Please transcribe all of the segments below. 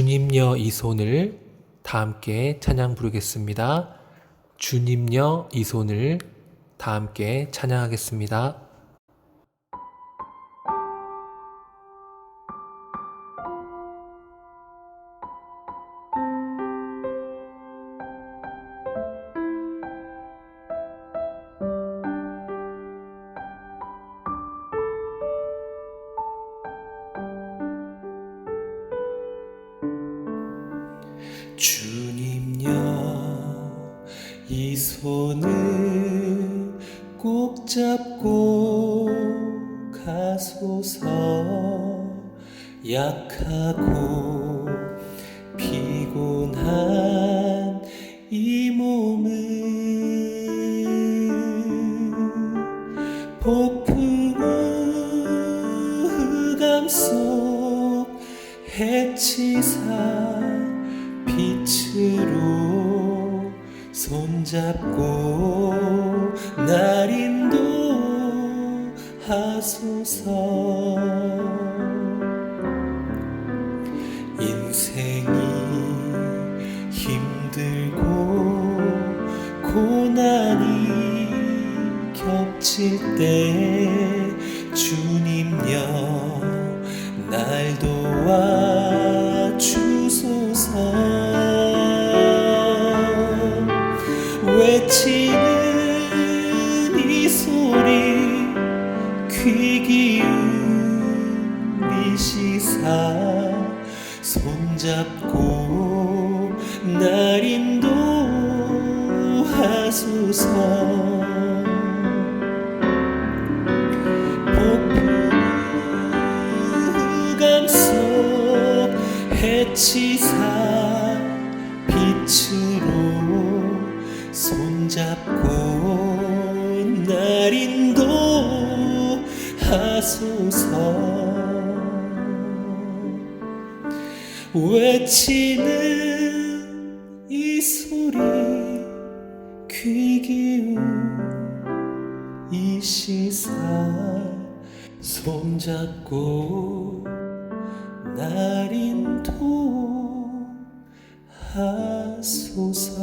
주님여 이 손을 다 함께 찬양 부르겠습니다. 주님여 이 손을 다 함께 찬양하겠습니다. 주님여 이 손을 꼭 잡고 가소서. 약하고 피곤한 이 몸을 폭풍우 흑암 속 해치사 빛으로 손잡고 날 인도하소서. 인생이 힘들고 고난이 겹칠 때 주님여 날 도와주소서. 외치는 이 소리 귀 기울이시사 손잡고 날 인도하소서. 폭풍 속 해치사 빛으로 손잡고 날 인도하소서. 외치는 이 소리 귀 기울이시사 손잡고 날 인도하소서.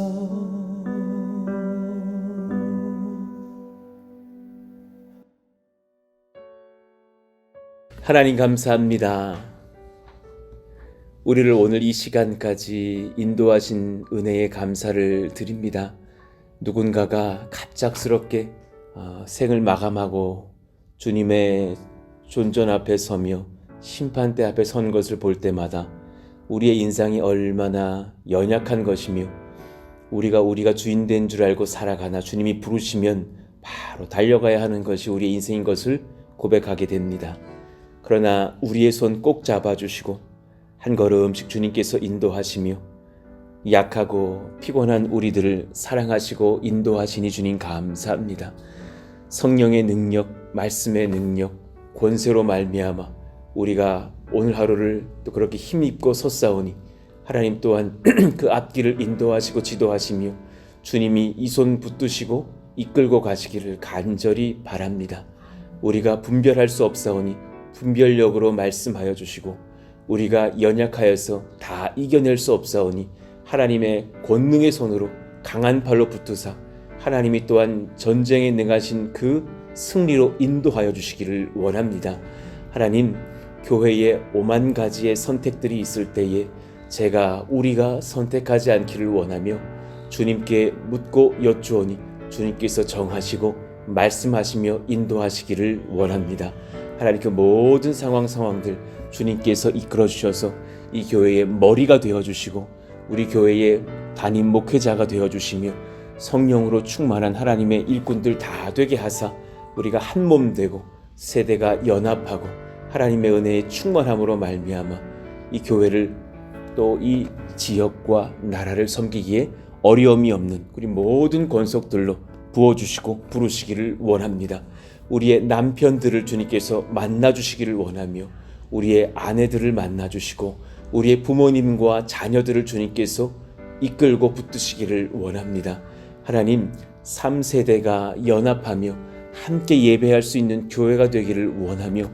하나님 감사합니다. 우리를 오늘 이 시간까지 인도하신 은혜에 감사를 드립니다. 누군가가 갑작스럽게 생을 마감하고 주님의 존전 앞에 서며 심판대 앞에 선 것을 볼 때마다 우리의 인상이 얼마나 연약한 것이며 우리가 주인된 줄 알고 살아가나 주님이 부르시면 바로 달려가야 하는 것이 우리의 인생인 것을 고백하게 됩니다. 그러나 우리의 손 꼭 잡아주시고 한 걸음씩 주님께서 인도하시며 약하고 피곤한 우리들을 사랑하시고 인도하시니 주님 감사합니다. 성령의 능력, 말씀의 능력, 권세로 말미암아 우리가 오늘 하루를 또 그렇게 힘입고 섰사오니 하나님 또한 그 앞길을 인도하시고 지도하시며 주님이 이 손 붙드시고 이끌고 가시기를 간절히 바랍니다. 우리가 분별할 수 없사오니 분별력으로 말씀하여 주시고 우리가 연약하여서 다 이겨낼 수 없사오니 하나님의 권능의 손으로 강한 팔로 붙으사 하나님이 또한 전쟁에 능하신 그 승리로 인도하여 주시기를 원합니다. 하나님, 교회에 5만 가지의 선택들이 있을 때에 우리가 선택하지 않기를 원하며 주님께 묻고 여쭈오니 주님께서 정하시고 말씀하시며 인도하시기를 원합니다. 하나님, 그 모든 상황들 주님께서 이끌어 주셔서 이 교회의 머리가 되어주시고 우리 교회의 담임 목회자가 되어주시며 성령으로 충만한 하나님의 일꾼들 다 되게 하사 우리가 한 몸 되고 세대가 연합하고 하나님의 은혜의 충만함으로 말미암아 이 교회를 또 이 지역과 나라를 섬기기에 어려움이 없는 우리 모든 권속들로 부어주시고 부르시기를 원합니다. 우리의 남편들을 주님께서 만나주시기를 원하며 우리의 아내들을 만나주시고 우리의 부모님과 자녀들을 주님께서 이끌고 붙드시기를 원합니다. 하나님, 3세대가 연합하며 함께 예배할 수 있는 교회가 되기를 원하며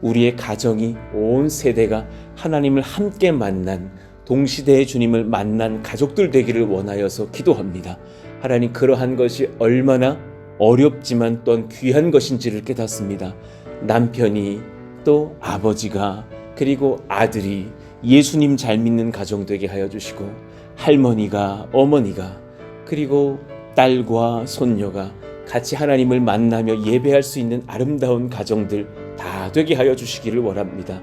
우리의 가정이 온 세대가 하나님을 함께 만난 동시대의 주님을 만난 가족들 되기를 원하여서 기도합니다. 하나님, 그러한 것이 얼마나 어렵지만 또한 귀한 것인지를 깨닫습니다. 남편이 또 아버지가 그리고 아들이 예수님 잘 믿는 가정 되게 하여 주시고, 할머니가 어머니가 그리고 딸과 손녀가 같이 하나님을 만나며 예배할 수 있는 아름다운 가정들 다 되게 하여 주시기를 원합니다.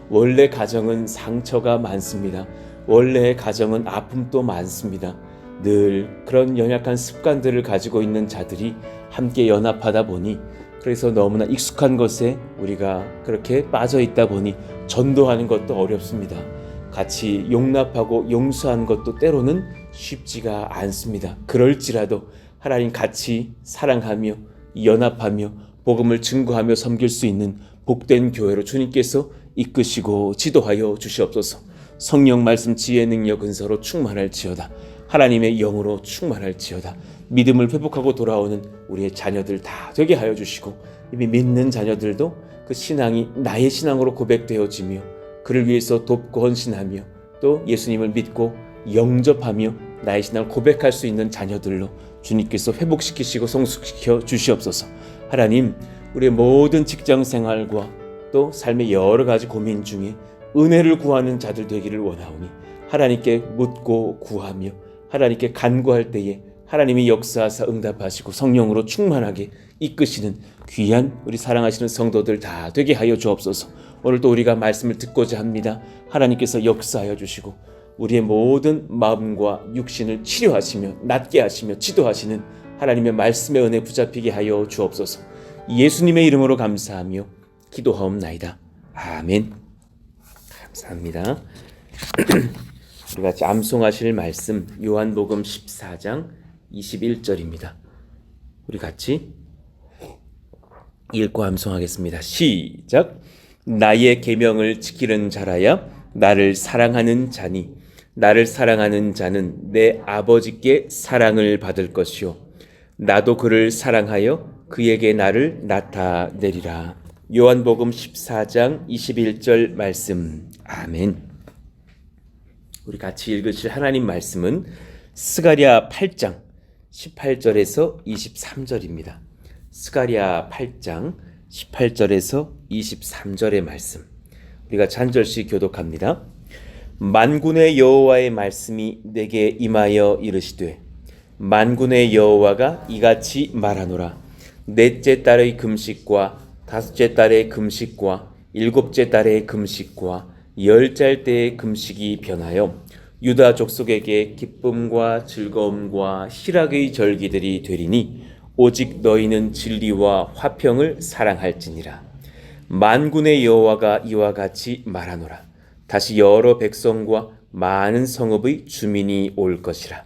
원래 가정은 상처가 많습니다. 원래 가정은 아픔도 많습니다. 늘 그런 연약한 습관들을 가지고 있는 자들이 함께 연합하다 보니, 그래서 너무나 익숙한 것에 우리가 그렇게 빠져 있다 보니 전도하는 것도 어렵습니다. 같이 용납하고 용서하는 것도 때로는 쉽지가 않습니다. 그럴지라도 하나님 같이 사랑하며 연합하며 복음을 증거하며 섬길 수 있는 복된 교회로 주님께서 이끄시고 지도하여 주시옵소서. 성령 말씀 지혜 능력 은사로 충만할지어다. 하나님의 영으로 충만할지어다. 믿음을 회복하고 돌아오는 우리의 자녀들 다 되게 하여 주시고, 이미 믿는 자녀들도 그 신앙이 나의 신앙으로 고백되어지며 그를 위해서 돕고 헌신하며 또 예수님을 믿고 영접하며 나의 신앙을 고백할 수 있는 자녀들로 주님께서 회복시키시고 성숙시켜 주시옵소서. 하나님, 우리의 모든 직장 생활과 또 삶의 여러 가지 고민 중에 은혜를 구하는 자들 되기를 원하오니, 하나님께 묻고 구하며 하나님께 간구할 때에 하나님이 역사하사 응답하시고 성령으로 충만하게 이끄시는 귀한 우리 사랑하시는 성도들 다 되게 하여 주옵소서. 오늘도 우리가 말씀을 듣고자 합니다. 하나님께서 역사하여 주시고 우리의 모든 마음과 육신을 치료하시며 낫게 하시며 지도하시는 하나님의 말씀의 은혜 붙잡히게 하여 주옵소서. 예수님의 이름으로 감사하며 기도하옵나이다. 아멘. 감사합니다. 우리 같이 암송하실 말씀 요한복음 14장 21절입니다. 우리 같이 읽고 암송하겠습니다. 시작. 나의 계명을 지키는 자라야 나를 사랑하는 자니 나를 사랑하는 자는 내 아버지께 사랑을 받을 것이요 나도 그를 사랑하여 그에게 나를 나타내리라. 요한복음 14장 21절 말씀. 아멘. 우리 같이 읽으실 하나님 말씀은 스가랴 8장 18절에서 23절입니다. 스가랴 8장 18절에서 23절의 말씀. 우리가 한 절씩 교독합니다. 만군의 여호와의 말씀이 내게 임하여 이르시되 만군의 여호와가 이같이 말하노라. 넷째 달의 금식과 다섯째 달의 금식과 일곱째 달의 금식과 열짤 때의 금식이 변하여 유다 족속에게 기쁨과 즐거움과 희락의 절기들이 되리니 오직 너희는 진리와 화평을 사랑할지니라. 만군의 여호와가 이와 같이 말하노라. 다시 여러 백성과 많은 성읍의 주민이 올 것이라.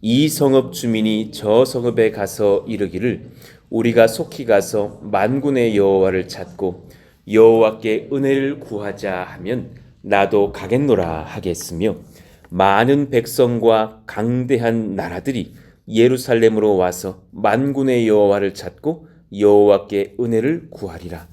이 성읍 주민이 저 성읍에 가서 이르기를 우리가 속히 가서 만군의 여호와를 찾고 여호와께 은혜를 구하자 하면 나도 가겠노라 하겠으며 많은 백성과 강대한 나라들이 예루살렘으로 와서 만군의 여호와를 찾고 여호와께 은혜를 구하리라.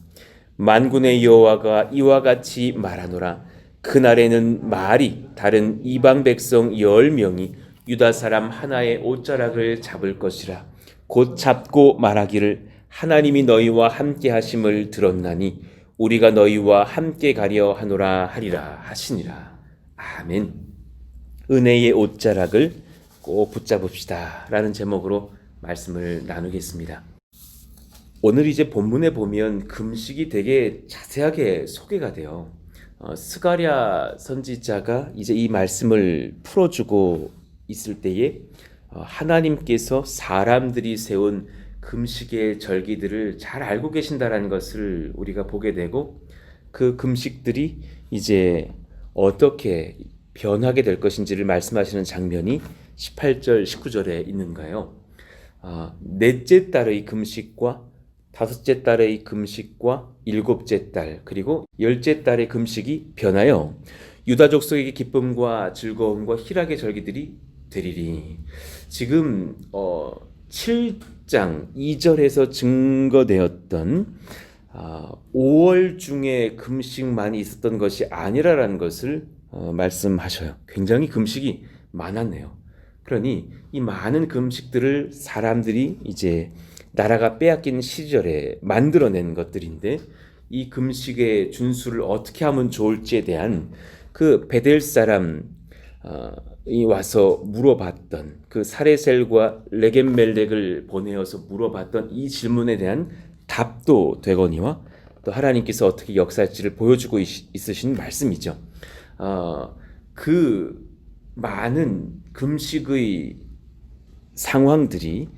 만군의 여호와가 이와 같이 말하노라. 그날에는 말이 다른 이방 백성 10명이 유다 사람 하나의 옷자락을 잡을 것이라. 곧 잡고 말하기를 하나님이 너희와 함께 하심을 들었나니 우리가 너희와 함께 가려 하노라 하리라 하시니라. 아멘. 은혜의 옷자락을 꼭 붙잡읍시다 라는 제목으로 말씀을 나누겠습니다. 오늘 이제 본문에 보면 금식이 되게 자세하게 소개가 돼요. 스가랴 선지자가 이제 이 말씀을 풀어주고 있을 때에 하나님께서 사람들이 세운 금식의 절기들을 잘 알고 계신다라는 것을 우리가 보게 되고 그 금식들이 이제 어떻게 변하게 될 것인지를 말씀하시는 장면이 18절, 19절에 있는가요? 넷째 달의 금식과 다섯째 달의 금식과 일곱째 달 그리고 열째 달의 금식이 변하여 유다 족속에게 기쁨과 즐거움과 희락의 절기들이 되리리. 지금 7장 2절에서 증거되었던 5월 중에 금식만이 있었던 것이 아니라는 것을 말씀하셔요. 굉장히 금식이 많았네요. 그러니 이 많은 금식들을 사람들이 이제 나라가 빼앗긴 시절에 만들어낸 것들인데, 이 금식의 준수를 어떻게 하면 좋을지에 대한 그 베델 사람이 와서 물어봤던, 그 사레셀과 레겜멜렉을 보내어서 물어봤던 이 질문에 대한 답도 되거니와, 또 하나님께서 어떻게 역사할지를 보여주고 있으신 말씀이죠. 그 많은 금식의 상황들이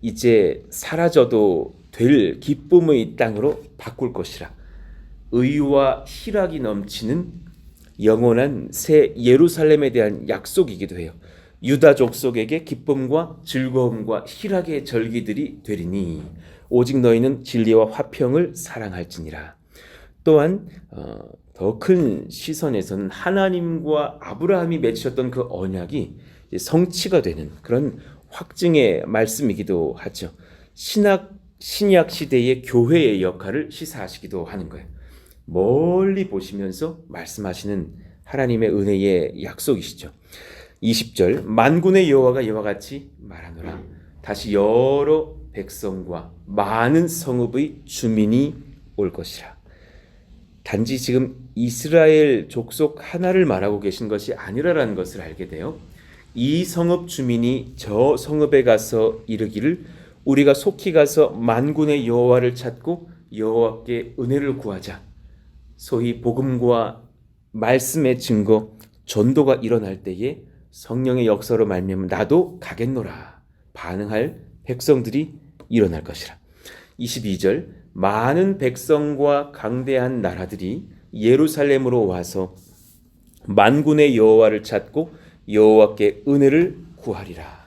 이제 사라져도 될 기쁨의 땅으로 바꿀 것이라, 의와 희락이 넘치는 영원한 새 예루살렘에 대한 약속이기도 해요. 유다 족속에게 기쁨과 즐거움과 희락의 절기들이 되리니 오직 너희는 진리와 화평을 사랑할지니라. 또한 더 큰 시선에서는 하나님과 아브라함이 맺으셨던 그 언약이 성취가 되는 그런 확증의 말씀이기도 하죠. 신약 시대의 교회의 역할을 시사하시기도 하는 거예요. 멀리 보시면서 말씀하시는 하나님의 은혜의 약속이시죠. 20절, 만군의 여호와가 이와 같이 말하노라. 다시 여러 백성과 많은 성읍의 주민이 올 것이라. 단지 지금 이스라엘 족속 하나를 말하고 계신 것이 아니라라는 것을 알게 돼요. 이 성읍 주민이 저 성읍에 가서 이르기를, 우리가 속히 가서 만군의 여호와를 찾고 여호와께 은혜를 구하자. 소위 복음과 말씀의 증거, 전도가 일어날 때에 성령의 역사로 말미암아 나도 가겠노라 반응할 백성들이 일어날 것이라. 22절, 많은 백성과 강대한 나라들이 예루살렘으로 와서 만군의 여호와를 찾고 여호와께 은혜를 구하리라.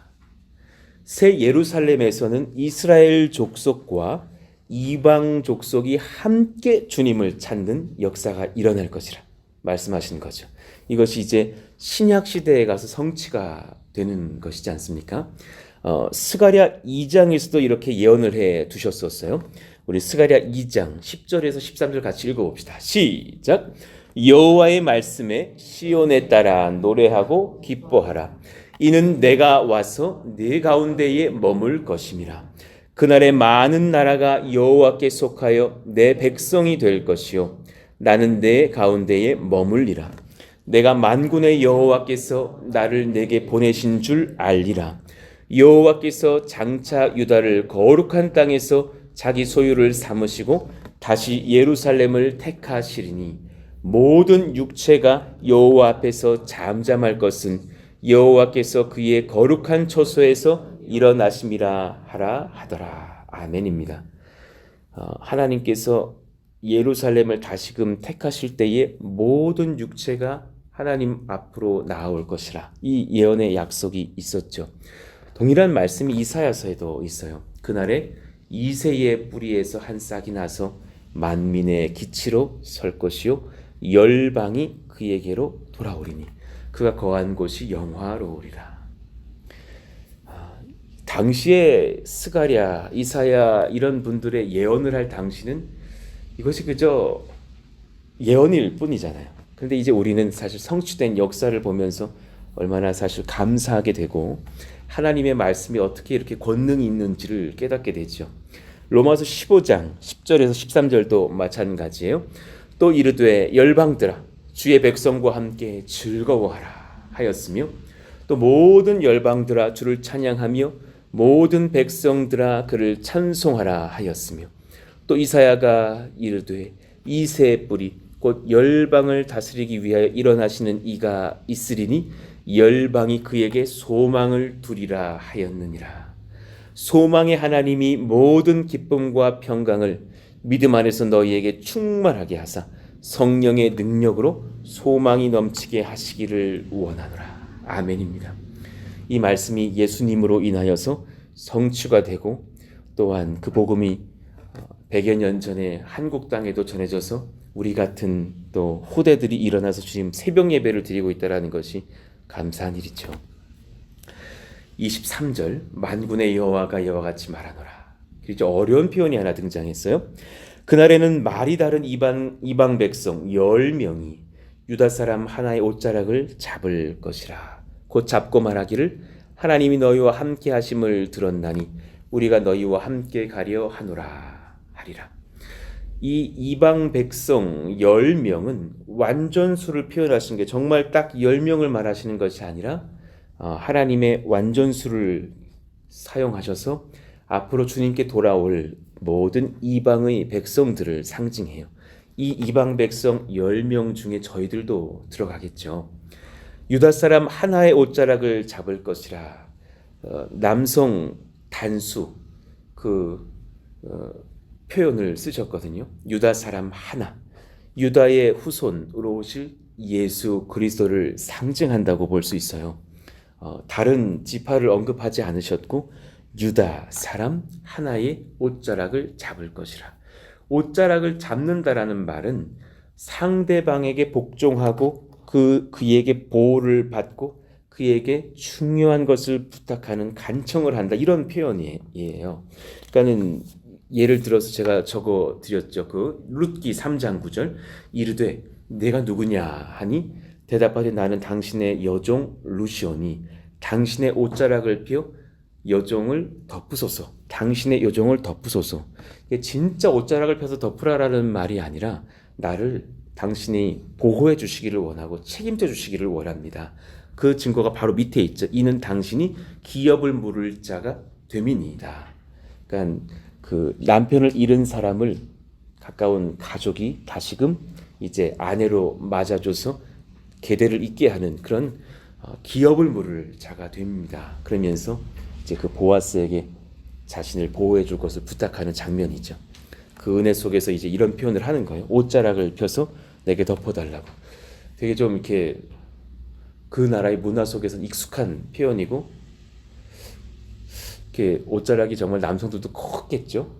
새 예루살렘에서는 이스라엘 족속과 이방 족속이 함께 주님을 찾는 역사가 일어날 것이라 말씀하신 거죠. 이것이 이제 신약 시대에 가서 성취가 되는 것이지 않습니까? 스가랴 2장에서도 이렇게 예언을 해 두셨었어요. 우리 스가랴 2장 10절에서 13절 같이 읽어봅시다. 시작. 여호와의 말씀에 시온에 따라 노래하고 기뻐하라. 이는 내가 와서 네 가운데에 머물 것임이라. 그날에 많은 나라가 여호와께 속하여 내 백성이 될 것이요 나는 내 가운데에 머물리라. 내가 만군의 여호와께서 나를 내게 보내신 줄 알리라. 여호와께서 장차 유다를 거룩한 땅에서 자기 소유를 삼으시고 다시 예루살렘을 택하시리니 모든 육체가 여호와 앞에서 잠잠할 것은 여호와께서 그의 거룩한 처소에서 일어나심이라 하라 하더라. 아멘입니다. 하나님께서 예루살렘을 다시금 택하실 때에 모든 육체가 하나님 앞으로 나아올 것이라, 이 예언의 약속이 있었죠. 동일한 말씀이 이사야서에도 있어요. 그날에 이새의 뿌리에서 한 싹이 나서 만민의 기치로 설 것이요 열방이 그에게로 돌아오리니 그가 거한 곳이 영화로우리라. 당시에 스가랴, 이사야 이런 분들의 예언을 할 당시는 이것이 그저 예언일 뿐이잖아요. 그런데 이제 우리는 사실 성취된 역사를 보면서 얼마나 사실 감사하게 되고 하나님의 말씀이 어떻게 이렇게 권능이 있는지를 깨닫게 되죠. 로마서 15장 10절에서 13절도 마찬가지예요. 또 이르되 열방들아 주의 백성과 함께 즐거워하라 하였으며, 또 모든 열방들아 주를 찬양하며 모든 백성들아 그를 찬송하라 하였으며, 또 이사야가 이르되 이새의 뿌리 곧 열방을 다스리기 위하여 일어나시는 이가 있으리니 열방이 그에게 소망을 두리라 하였느니라. 소망의 하나님이 모든 기쁨과 평강을 믿음 안에서 너희에게 충만하게 하사 성령의 능력으로 소망이 넘치게 하시기를 원하노라. 아멘입니다. 이 말씀이 예수님으로 인하여서 성취가 되고, 또한 그 복음이 100여 년 전에 한국 땅에도 전해져서 우리 같은 또 후대들이 일어나서 주님 새벽 예배를 드리고 있다는 것이 감사한 일이죠. 23절, 만군의 여호와가 이와 같이 말하노라. 그렇죠. 어려운 표현이 하나 등장했어요. 그날에는 말이 다른 이방 백성 10명이 유다 사람 하나의 옷자락을 잡을 것이라. 곧 잡고 말하기를 하나님이 너희와 함께 하심을 들었나니 우리가 너희와 함께 가려 하노라 하리라. 이 이방 백성 10명은 완전수를 표현하신 게 정말 딱 10명을 말하시는 것이 아니라 하나님의 완전수를 사용하셔서 앞으로 주님께 돌아올 모든 이방의 백성들을 상징해요. 이 이방 백성 10명 중에 저희들도 들어가겠죠. 유다 사람 하나의 옷자락을 잡을 것이라. 남성 단수 표현을 쓰셨거든요. 유다 사람 하나, 유다의 후손으로 오실 예수 그리스도를 상징한다고 볼 수 있어요. 다른 지파를 언급하지 않으셨고 유다 사람 하나의 옷자락을 잡을 것이라. 옷자락을 잡는다라는 말은 상대방에게 복종하고 그에게 보호를 받고 그에게 중요한 것을 부탁하는 간청을 한다, 이런 표현이에요. 그러니까는 예를 들어서 제가 적어 드렸죠. 그 룻기 3장 9절 이르되 내가 누구냐 하니 대답하되 나는 당신의 여종 루시오니 당신의 옷자락을 펴 여종을 덮으소서. 당신의 여종을 덮으소서. 이게 진짜 옷자락을 펴서 덮으라라는 말이 아니라 나를 당신이 보호해 주시기를 원하고 책임져 주시기를 원합니다. 그 증거가 바로 밑에 있죠. 이는 당신이 기업을 물을 자가 됨이니이다. 그러니까 그 남편을 잃은 사람을 가까운 가족이 다시금 이제 아내로 맞아줘서 계대를 잇게 하는 그런 기업을 물을 자가 됩니다. 그러면서 이제 그 보아스에게 자신을 보호해 줄 것을 부탁하는 장면이죠. 그 은혜 속에서 이제 이런 표현을 하는 거예요. 옷자락을 펴서 내게 덮어달라고. 되게 좀 이렇게 그 나라의 문화 속에서는 익숙한 표현이고, 이렇게 옷자락이 정말 남성들도 컸겠죠.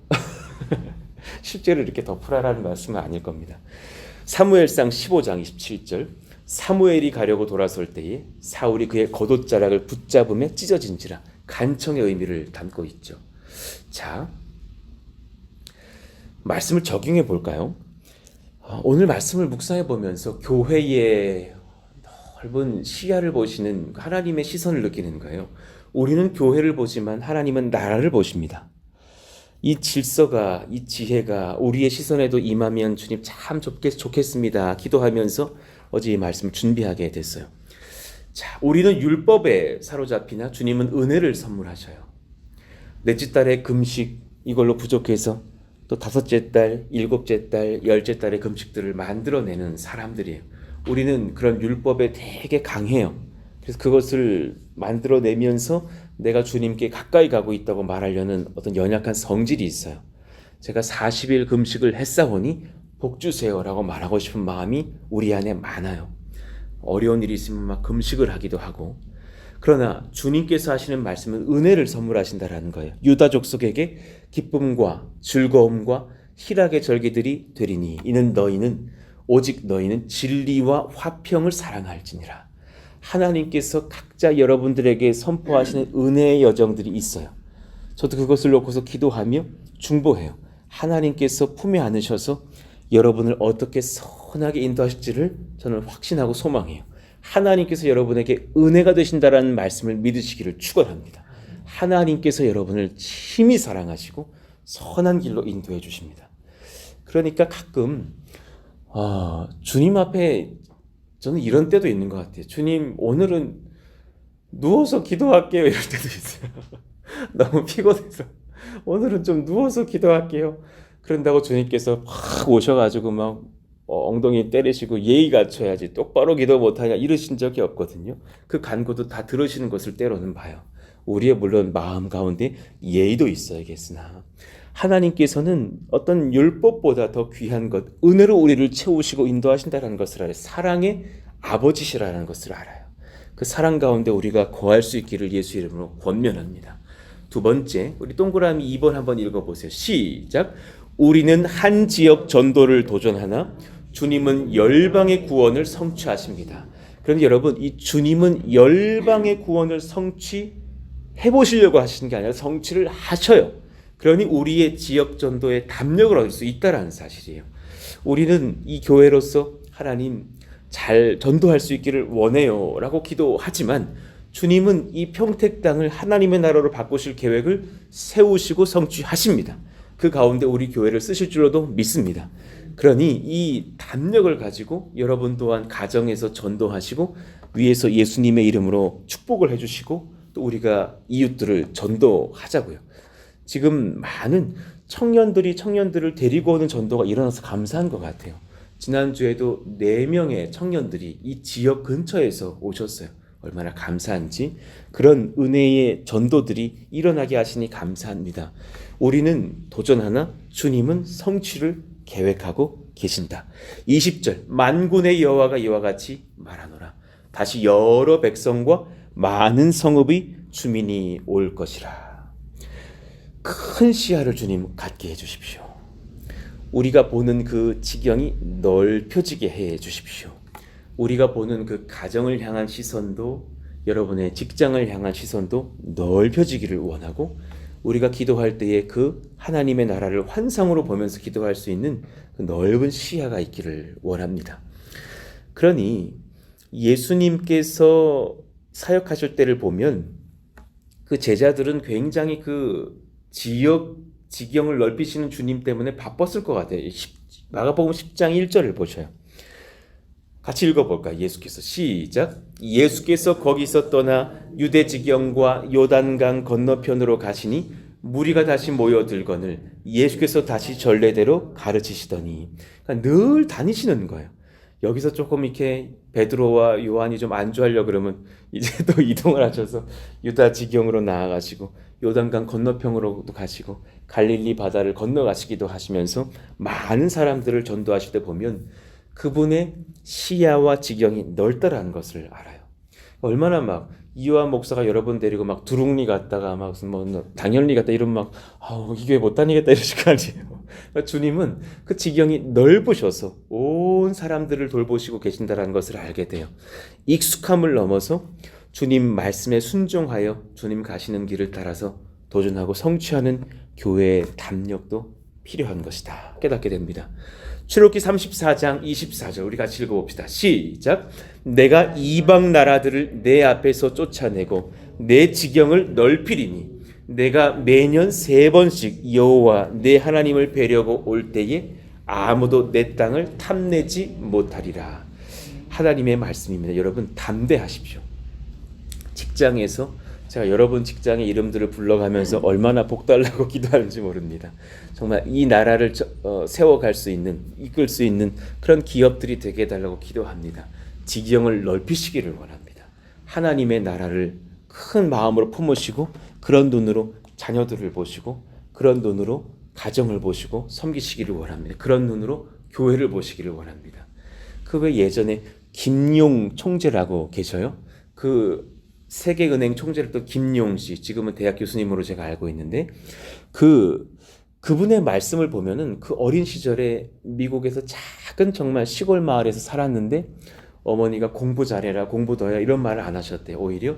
실제로 이렇게 덮으라라는 말씀은 아닐 겁니다. 사무엘상 15장 27절 사무엘이 가려고 돌아설 때에 사울이 그의 겉옷자락을 붙잡음에 찢어진지라. 간청의 의미를 담고 있죠. 자, 말씀을 적용해 볼까요? 오늘 말씀을 묵상해 보면서 교회의 넓은 시야를 보시는 하나님의 시선을 느끼는 거예요. 우리는 교회를 보지만 하나님은 나라를 보십니다. 이 질서가, 이 지혜가 우리의 시선에도 임하면 주님 참 좋겠습니다. 기도하면서 어제 이 말씀을 준비하게 됐어요. 자, 우리는 율법에 사로잡히나 주님은 은혜를 선물하셔요. 넷째 달에 금식 이걸로 부족해서 또 다섯째 달, 일곱째 달, 열째 달의 금식들을 만들어내는 사람들이에요. 우리는 그런 율법에 되게 강해요. 그래서 그것을 만들어내면서 내가 주님께 가까이 가고 있다고 말하려는 어떤 연약한 성질이 있어요. 제가 40일 금식을 했사오니 복 주세요라고 말하고 싶은 마음이 우리 안에 많아요. 어려운 일이 있으면 막 금식을 하기도 하고. 그러나 주님께서 하시는 말씀은 은혜를 선물하신다라는 거예요. 유다 족속에게 기쁨과 즐거움과 희락의 절기들이 되리니 이는 오직 너희는 진리와 화평을 사랑할지니라. 하나님께서 각자 여러분들에게 선포하시는 은혜의 여정들이 있어요. 저도 그것을 놓고서 기도하며 중보해요. 하나님께서 품에 안으셔서 여러분을 어떻게 선하게 인도하실지를 저는 확신하고 소망해요. 하나님께서 여러분에게 은혜가 되신다라는 말씀을 믿으시기를 축원합니다. 하나님께서 여러분을 심히 사랑하시고 선한 길로 인도해 주십니다. 그러니까 가끔 주님 앞에 저는 이런 때도 있는 것 같아요. 주님, 오늘은 누워서 기도할게요. 이럴 때도 있어요. 너무 피곤해서 오늘은 좀 누워서 기도할게요. 그런다고 주님께서 확 오셔가지고 막 엉덩이 때리시고 예의 갖춰야지 똑바로 기도 못하냐 이러신 적이 없거든요. 그 간구도 다 들으시는 것을 때로는 봐요. 우리의 물론 마음 가운데 예의도 있어야겠으나 하나님께서는 어떤 율법보다 더 귀한 것, 은혜로 우리를 채우시고 인도하신다는 것을 알아요. 사랑의 아버지시라는 것을 알아요. 그 사랑 가운데 우리가 거할 수 있기를 예수 이름으로 권면합니다. 두 번째, 우리 동그라미 2번 한번 읽어보세요. 시작. 우리는 한 지역 전도를 도전하나 주님은 열방의 구원을 성취하십니다. 그런데 여러분, 이 주님은 열방의 구원을 성취해 보시려고 하시는 게 아니라 성취를 하셔요. 그러니 우리의 지역 전도에 담력을 얻을 수 있다는 사실이에요. 우리는 이 교회로서 하나님 잘 전도할 수 있기를 원해요 라고 기도하지만 주님은 이 평택 땅을 하나님의 나라로 바꾸실 계획을 세우시고 성취하십니다. 그 가운데 우리 교회를 쓰실 줄로도 믿습니다. 그러니 이 담력을 가지고 여러분 또한 가정에서 전도하시고 위에서 예수님의 이름으로 축복을 해주시고 또 우리가 이웃들을 전도하자고요. 지금 많은 청년들을 데리고 오는 전도가 일어나서 감사한 것 같아요. 지난주에도 4명의 청년들이 이 지역 근처에서 오셨어요. 얼마나 감사한지. 그런 은혜의 전도들이 일어나게 하시니 감사합니다. 우리는 도전하나 주님은 성취를 계획하고 계신다. 20절 만군의 여호와가 이와 같이 말하노라. 다시 여러 백성과 많은 성읍의 주민이 올 것이라. 큰 시야를 주님 갖게 해주십시오. 우리가 보는 그 지경이 넓혀지게 해 주십시오. 우리가 보는 그 가정을 향한 시선도 여러분의 직장을 향한 시선도 넓혀지기를 원하고 우리가 기도할 때에 그 하나님의 나라를 환상으로 보면서 기도할 수 있는 그 넓은 시야가 있기를 원합니다. 그러니 예수님께서 사역하실 때를 보면 그 제자들은 굉장히 그 지경을 넓히시는 주님 때문에 바빴을 것 같아요. 마가복음 10장 1절을 보셔요. 같이 읽어볼까요? 예수께서 시작. 예수께서 거기서 떠나 유대 지경과 요단강 건너편으로 가시니 무리가 다시 모여들거늘 예수께서 다시 전례대로 가르치시더니 그러니까 늘 다니시는 거예요. 여기서 조금 이렇게 베드로와 요한이 좀 안주하려고 그러면 이제 또 이동을 하셔서 유다 지경으로 나아가시고 요단강 건너편으로도 가시고 갈릴리 바다를 건너가시기도 하시면서 많은 사람들을 전도하실 때 보면 그분의 시야와 지경이 넓다라는 것을 알아요. 얼마나 막 이요한 목사가 여러 번 데리고 막 두릉리 갔다가 막 무슨 뭐 당연리 갔다 이러면 막 이 교회 못 다니겠다 이러실 거 아니에요. 주님은 그 지경이 넓으셔서 온 사람들을 돌보시고 계신다라는 것을 알게 돼요. 익숙함을 넘어서 주님 말씀에 순종하여 주님 가시는 길을 따라서 도전하고 성취하는 교회의 담력도 필요한 것이다 깨닫게 됩니다. 출애굽기 34장 24절 우리 같이 읽어봅시다. 시작. 내가 이방 나라들을 내 앞에서 쫓아내고 내 지경을 넓히리니 내가 매년 3번씩 여호와 내 하나님을 뵈려고 올 때에 아무도 내 땅을 탐내지 못하리라. 하나님의 말씀입니다. 여러분 담대하십시오. 직장에서 제가 여러분 직장의 이름들을 불러가면서 얼마나 복달라고 기도하는지 모릅니다. 정말 이 나라를 세워갈 수 있는, 이끌 수 있는 그런 기업들이 되게 해달라고 기도합니다. 지경을 넓히시기를 원합니다. 하나님의 나라를 큰 마음으로 품으시고 그런 눈으로 자녀들을 보시고 그런 눈으로 가정을 보시고 섬기시기를 원합니다. 그런 눈으로 교회를 보시기를 원합니다. 그 외 예전에 김용 총재라고 계셔요. 그 세계은행 총재를 또 김용 씨, 지금은 대학 교수님으로 제가 알고 있는데 그분의 말씀을 보면은 그 어린 시절에 미국에서 작은 정말 시골 마을에서 살았는데 어머니가 공부 잘해라, 공부 더 해라 이런 말을 안 하셨대요. 오히려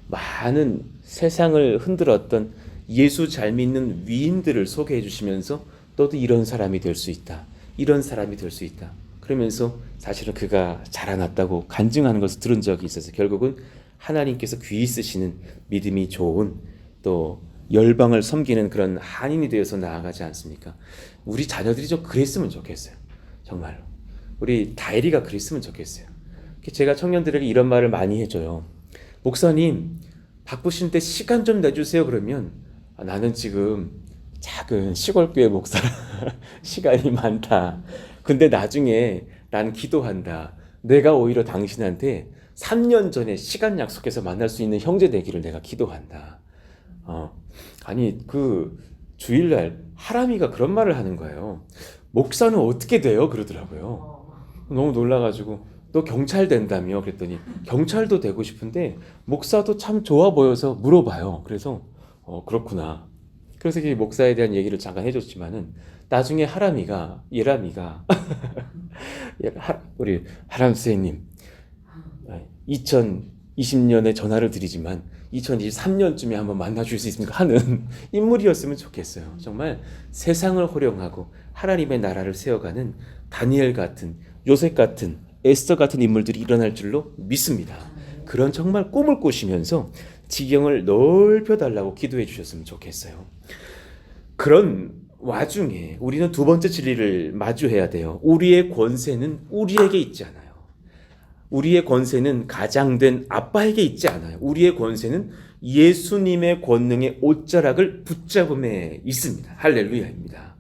많은 세상을 흔들었던 예수 잘 믿는 위인들을 소개해 주시면서 너도 이런 사람이 될 수 있다. 이런 사람이 될 수 있다. 그러면서 사실은 그가 자라났다고 간증하는 것을 들은 적이 있어서 결국은 하나님께서 귀히 쓰시는 믿음이 좋은 또 열방을 섬기는 그런 한인이 되어서 나아가지 않습니까? 우리 자녀들이 좀 그랬으면 좋겠어요. 정말로. 우리 다혜리가 그랬으면 좋겠어요. 제가 청년들에게 이런 말을 많이 해줘요. 목사님, 바쁘신데 시간 좀 내주세요. 그러면 나는 지금 작은 시골교회 목사라 시간이 많다. 근데 나중에 난 기도한다. 내가 오히려 당신한테 3년 전에 시간 약속해서 만날 수 있는 형제 되기를 내가 기도한다. 아니 그 주일날 하람이가 그런 말을 하는 거예요. 목사는 어떻게 돼요? 그러더라고요. 너무 놀라가지고 너 경찰 된다며? 그랬더니 경찰도 되고 싶은데 목사도 참 좋아 보여서 물어봐요. 그래서 그렇구나. 그래서 이 목사에 대한 얘기를 잠깐 해줬지만은 나중에 예람이가 우리 하람 선생님 2020년에 전화를 드리지만 2023년쯤에 한번 만나줄 수 있습니까? 하는 인물이었으면 좋겠어요. 정말 세상을 호령하고 하나님의 나라를 세워가는 다니엘 같은, 요셉 같은 에스더 같은 인물들이 일어날 줄로 믿습니다. 그런 정말 꿈을 꾸시면서 지경을 넓혀달라고 기도해 주셨으면 좋겠어요. 그런 와중에 우리는 두 번째 진리를 마주해야 돼요. 우리의 권세는 우리에게 있지 않아요. 우리의 권세는 가장된 아빠에게 있지 않아요. 우리의 권세는 예수님의 권능의 옷자락을 붙잡음에 있습니다. 할렐루야입니다.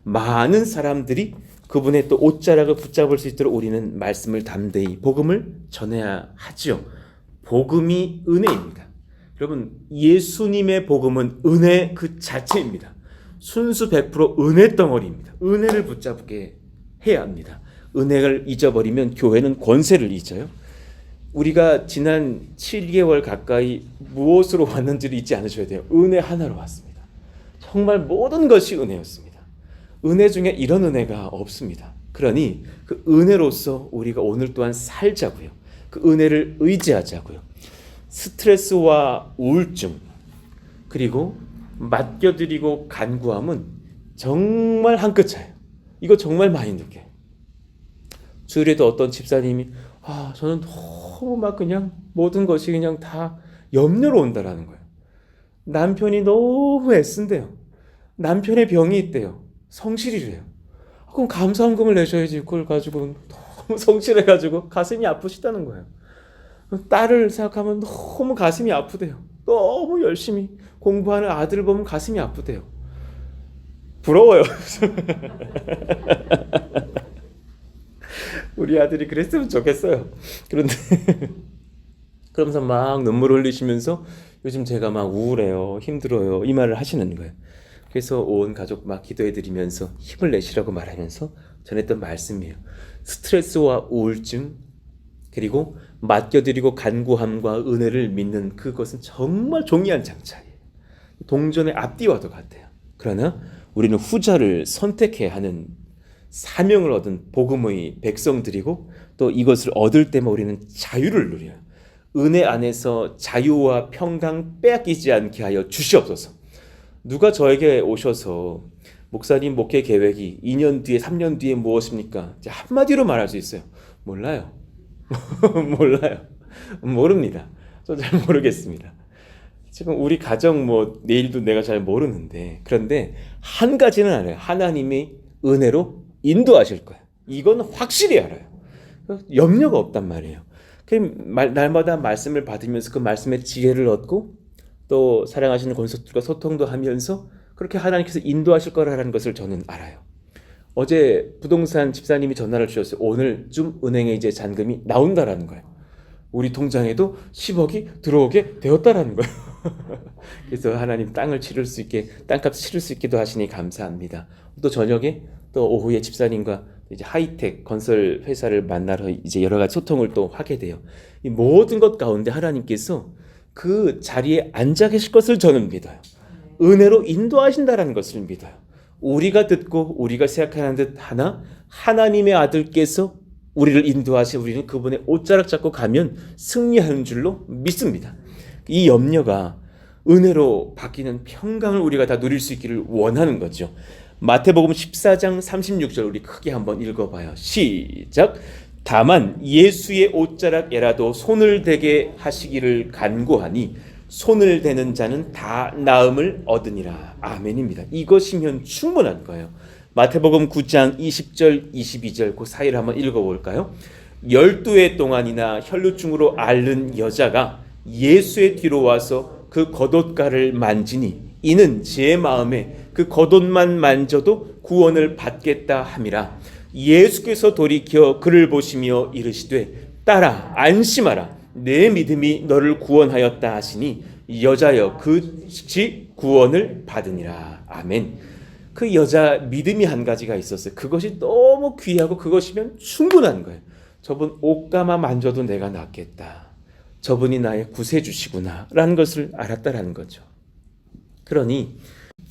많은 사람들이 그분의 또 옷자락을 붙잡을 수 있도록 우리는 말씀을 담대히 복음을 전해야 하죠. 복음이 은혜입니다. 여러분, 예수님의 복음은 은혜 그 자체입니다. 순수 100% 은혜 덩어리입니다. 은혜를 붙잡게 해야 합니다. 은혜를 잊어버리면 교회는 권세를 잊어요. 우리가 지난 7개월 가까이 무엇으로 왔는지를 잊지 않으셔야 돼요. 은혜 하나로 왔습니다. 정말 모든 것이 은혜였습니다. 은혜 중에 이런 은혜가 없습니다. 그러니 그 은혜로서 우리가 오늘 또한 살자고요. 그 은혜를 의지하자고요. 스트레스와 우울증 그리고 맡겨드리고 간구함은 정말 한 끗 차이에요. 이거 정말 많이 느껴요. 주일에도 어떤 집사님이 저는 너무 막 그냥 모든 것이 그냥 다 염려로 온다라는 거예요. 남편이 너무 애쓴대요. 남편의 병이 있대요. 성실이래요. 그럼 감사원금을 내셔야지. 그걸 가지고 너무 성실해가지고 가슴이 아프시다는 거예요. 딸을 생각하면 너무 가슴이 아프대요. 너무 열심히 공부하는 아들을 보면 가슴이 아프대요. 부러워요. 우리 아들이 그랬으면 좋겠어요. 그런데 그러면서 막 눈물 흘리시면서 요즘 제가 막 우울해요, 힘들어요 이 말을 하시는 거예요. 그래서 온 가족 막 기도해드리면서 힘을 내시라고 말하면서 전했던 말씀이에요. 스트레스와 우울증 그리고 맡겨드리고 간구함과 은혜를 믿는 그것은 정말 종이 한 장 차이에요. 동전의 앞뒤와도 같아요. 그러나 우리는 후자를 선택해야 하는 사명을 얻은 복음의 백성들이고 또 이것을 얻을 때만 우리는 자유를 누려요. 은혜 안에서 자유와 평강 빼앗기지 않게 하여 주시옵소서. 누가 저에게 오셔서 목사님 목회 계획이 2년 뒤에 3년 뒤에 무엇입니까? 이제 한마디로 말할 수 있어요. 몰라요. 몰라요. 모릅니다. 저 잘 모르겠습니다. 지금 우리 가정 내일도 내가 잘 모르는데 그런데 한 가지는 알아요. 하나님이 은혜로 인도하실 거예요. 이건 확실히 알아요. 염려가 없단 말이에요. 날마다 말씀을 받으면서 그 말씀의 지혜를 얻고 또 사랑하시는 권속들과 소통도 하면서 그렇게 하나님께서 인도하실 거라는 것을 저는 알아요. 어제 부동산 집사님이 전화를 주셨어요. 오늘 좀 은행에 이제 잔금이 나온다라는 거예요. 우리 통장에도 10억이 들어오게 되었다라는 거예요. 그래서 하나님 땅을 치를 수 있게 땅값 치를 수 있기도 하시니 감사합니다. 또 저녁에 또 오후에 집사님과 이제 하이텍 건설 회사를 만나러 이제 여러 가지 소통을 또 하게 돼요. 이 모든 것 가운데 하나님께서 그 자리에 앉아 계실 것을 저는 믿어요. 은혜로 인도하신다라는 것을 믿어요. 우리가 듣고 우리가 생각하는 듯 하나 하나님의 아들께서 우리를 인도하시 우리는 그분의 옷자락 잡고 가면 승리하는 줄로 믿습니다. 이 염려가 은혜로 바뀌는 평강을 우리가 다 누릴 수 있기를 원하는 거죠. 마태복음 14장 36절 우리 크게 한번 읽어봐요. 시작. 다만 예수의 옷자락에라도 손을 대게 하시기를 간구하니 손을 대는 자는 다 나음을 얻으니라. 아멘입니다. 이것이면 충분한 거예요. 마태복음 9장 20절 22절 그 사이를 한번 읽어볼까요? 12해 동안이나 혈루증으로 앓는 여자가 예수의 뒤로 와서 그 겉옷가를 만지니 이는 제 마음에 그 겉옷만 만져도 구원을 받겠다 함이라. 예수께서 돌이켜 그를 보시며 이르시되 딸아 안심하라 내 믿음이 너를 구원하였다 하시니 여자여 그지 구원을 받으니라. 아멘. 그 여자 믿음이 한 가지가 있었어요. 그것이 너무 귀하고 그것이면 충분한 거예요. 저분 옷가마 만져도 내가 낫겠다. 저분이 나의 구세주시구나 라는 것을 알았다라는 거죠. 그러니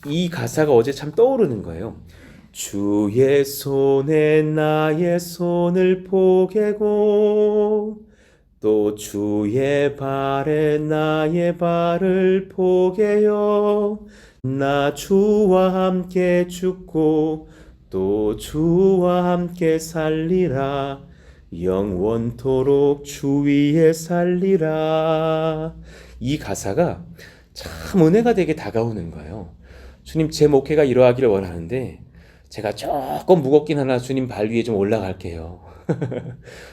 이 가사가 어제 참 떠오르는 거예요. 주의 손에 나의 손을 포개고 또 주의 발에 나의 발을 포개요. 나 주와 함께 죽고 또 주와 함께 살리라. 영원토록 주 위에 살리라. 이 가사가 참 은혜가 되게 다가오는 거예요. 주님, 제 목회가 이러하기를 원하는데 제가 조금 무겁긴 하나 주님 발 위에 좀 올라갈게요.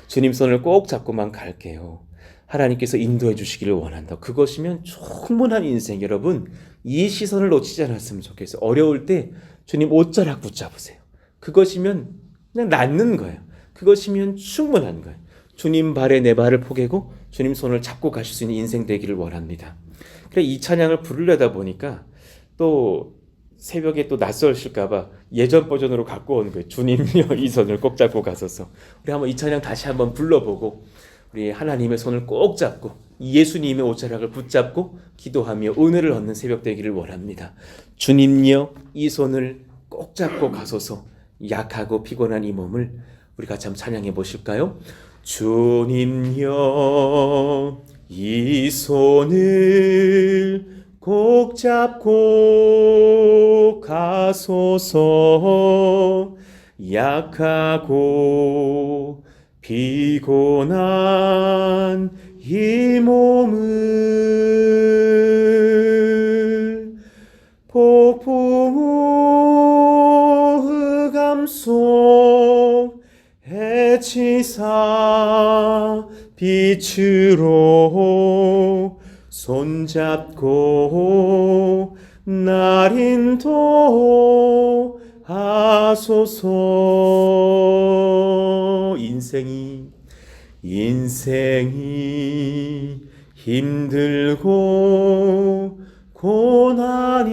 주님 손을 꼭 잡고만 갈게요. 하나님께서 인도해 주시기를 원한다. 그것이면 충분한 인생. 여러분, 이 시선을 놓치지 않았으면 좋겠어요. 어려울 때 주님 옷자락 붙잡으세요. 그것이면 그냥 낫는 거예요. 그것이면 충분한 거예요. 주님 발에 내 발을 포개고 주님 손을 잡고 가실 수 있는 인생 되기를 원합니다. 그래, 이 찬양을 부르려다 보니까 또 새벽에 또 낯설실까봐 예전 버전으로 갖고 온 거예요. 주님여 이 손을 꼭 잡고 가소서. 우리 한번 이 찬양 다시 한번 불러보고 우리 하나님의 손을 꼭 잡고 예수님의 옷자락을 붙잡고 기도하며 은혜를 얻는 새벽 되기를 원합니다. 주님여 이 손을 꼭 잡고 가소서. 약하고 피곤한 이 몸을 우리 같이 한번 찬양해 보실까요? 주님여 이 손을 꼭 잡고 가소서. 약하고 피곤한 이 몸을 폭풍우 흑암 속에 치사 빛으로 손잡고 날 인도하소서. 인생이 힘들고 고난이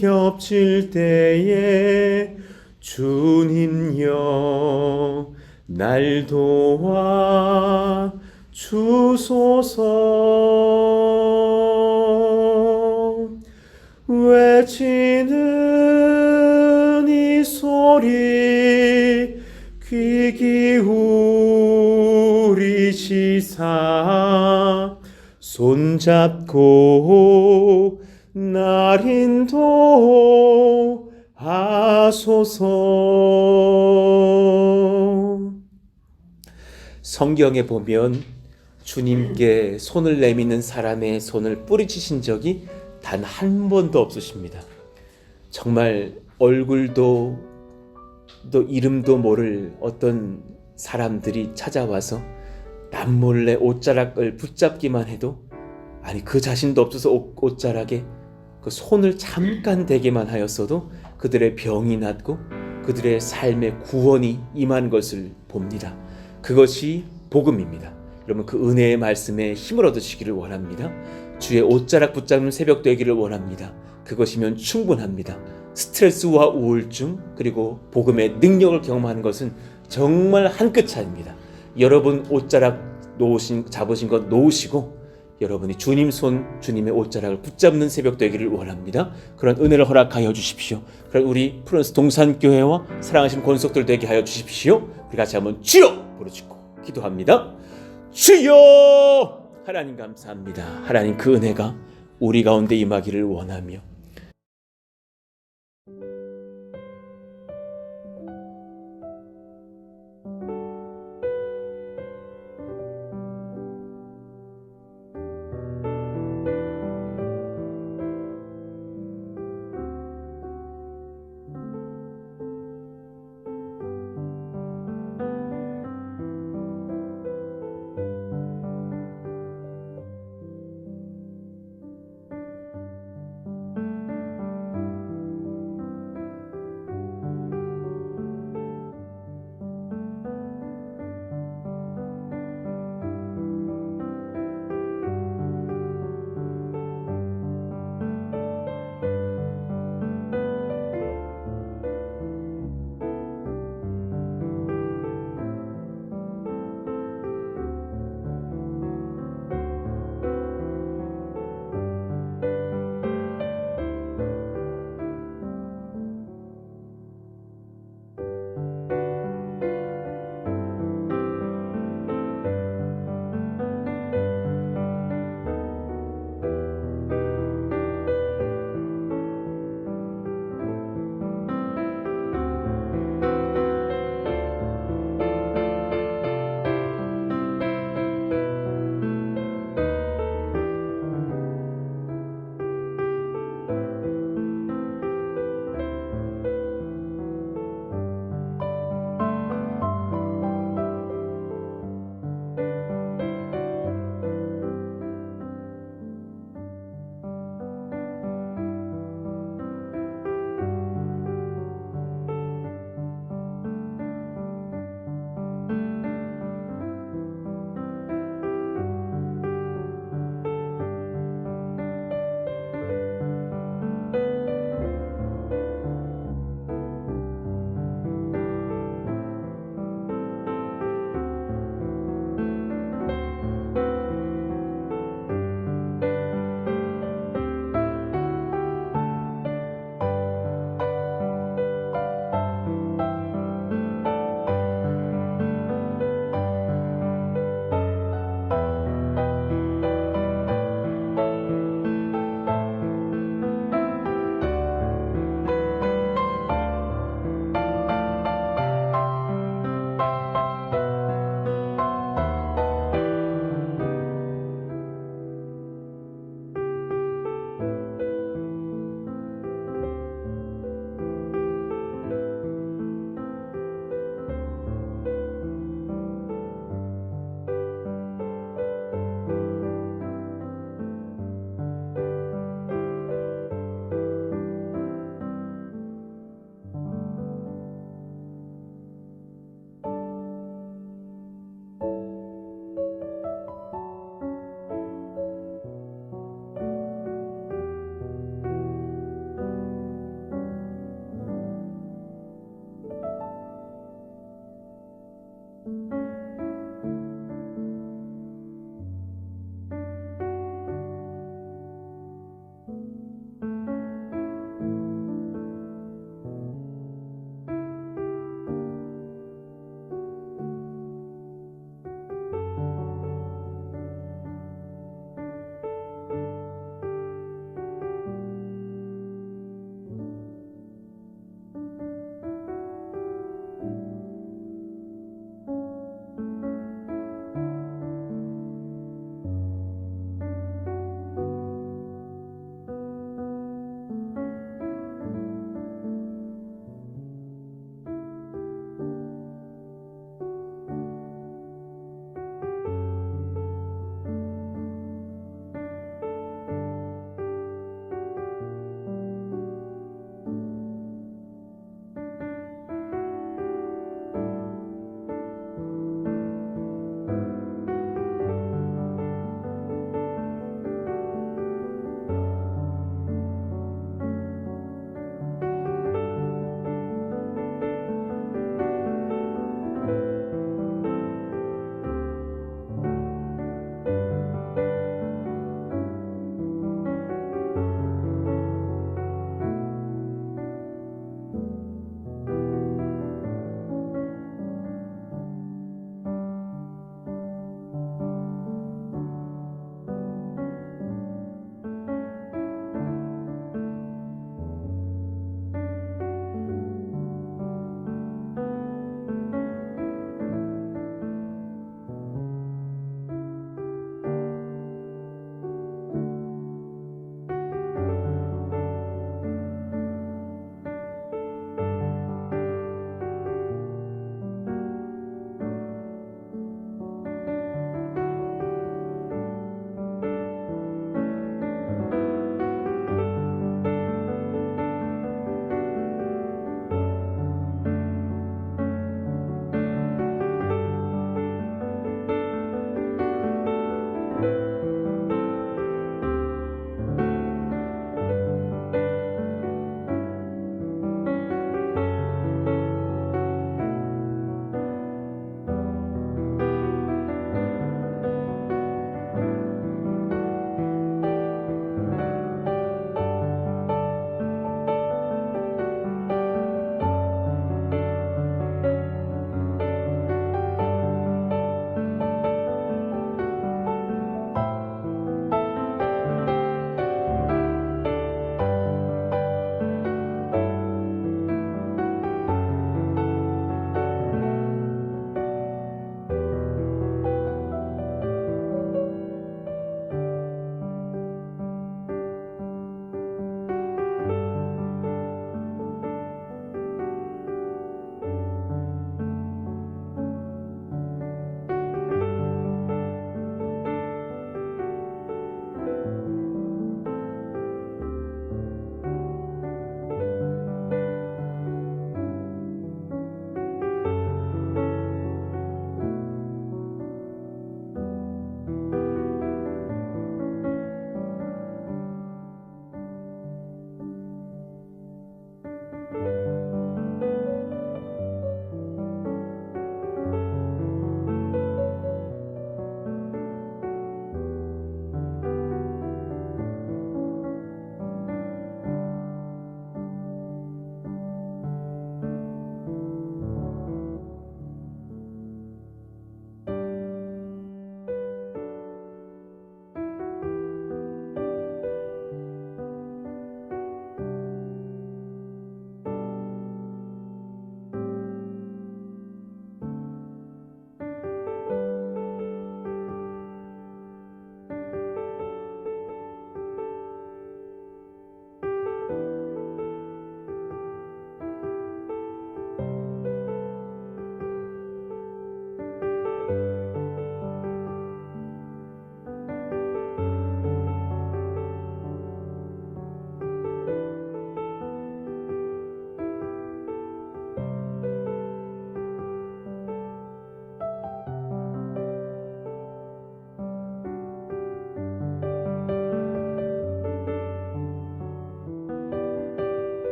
겹칠 때에 주님여 날 도와 주소서. 외치는 이 소리 귀 기울이시사 손잡고 날 인도하소서. 성경에 보면 주님께 손을 내미는 사람의 손을 뿌리치신 적이 단 한 번도 없으십니다. 정말 얼굴도 또 이름도 모를 어떤 사람들이 찾아와서 남몰래 옷자락을 붙잡기만 해도 아니 그 자신도 없어서 옷자락에 그 손을 잠깐 대기만 하였어도 그들의 병이 낫고 그들의 삶의 구원이 임한 것을 봅니다. 그것이 복음입니다. 여러분, 그 은혜의 말씀에 힘을 얻으시기를 원합니다. 주의 옷자락 붙잡는 새벽 되기를 원합니다. 그것이면 충분합니다. 스트레스와 우울증 그리고 복음의 능력을 경험하는 것은 정말 한 끗 차이입니다. 여러분 옷자락 잡으신 것 놓으시고 여러분이 주님 손, 주님의 옷자락을 붙잡는 새벽 되기를 원합니다. 그런 은혜를 허락하여 주십시오. 그런 우리 프랑스 동산교회와 사랑하신 권속들 되게 하여 주십시오. 우리 같이 한번 주여 부르짖고 기도합니다. 주여! 하나님 감사합니다. 하나님 그 은혜가 우리 가운데 임하기를 원하며